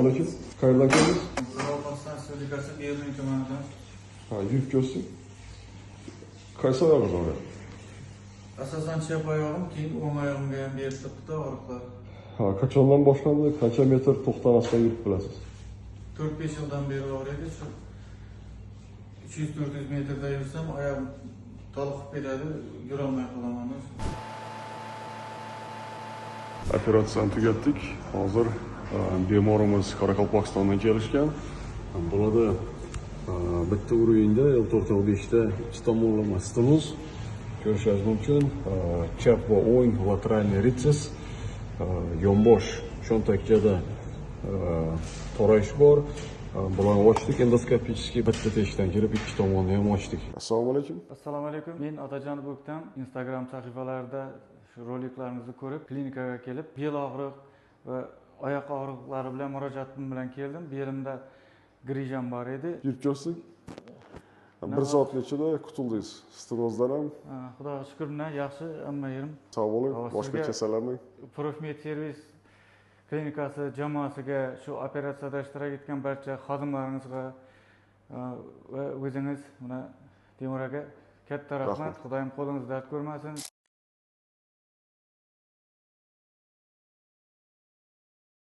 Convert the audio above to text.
Aleyküm. Qayerdan keldingiz? Qoraqalpog'iston Respublikasi Beruniy tumanidan. Ha, yurib kelsin. Qaysi oyog'ingiz og'riyapti? Asosan chap oyog'im, keyin o'ng oyog'imga ham berib turibdi og'riqlar. Ha, qachondan boshlandi? Qancha metr to'xtamasdan yurib bilasiz? 4-5 yildan beri og'riydi. Shu 300-400 metrda yursam oyog'im toliqib ketadi, yurolmay qolaman. Operatsiyani tugatdik. Hozir bemorimiz Qoraqalpog'istondan kelishgan. Bularda bitta urinda L4-L5 ta ikki tomonlama stimuz ko'rishingiz mumkin. Chap va o'ng lateralniy ritsis, yonbosh cho'ntakchada to'rayish bor. Bularni ochdik endoskopichеский bitta teshikdan kirib ikki tomonni ham ochdik. Assalomu alaykum. Assalomu alaykum. Men Otajon Bo'ktam Instagram sahifalarida shu roliklarimizni ko'rib, klinikaga kelib, bel og'riq va oyoq og'riqlari bilan murojaatim bilan keldim. Belimda grijam bor edi. Yurib kelsin. Bir soatgacha qutuldingiz. Stenozdan ham. Xudoga shukr bilan yaxshi, hamma yerim. Sog' bo'ling. Boshqa kasallarni Profmed servis klinikasi jamoasiga, shu operatsiyada ishtirok etgan barcha xodimlaringizga va o'zingiz mana Temur aka katta rahmat. Xudoyim qo'lingizni dard ko'rmasin.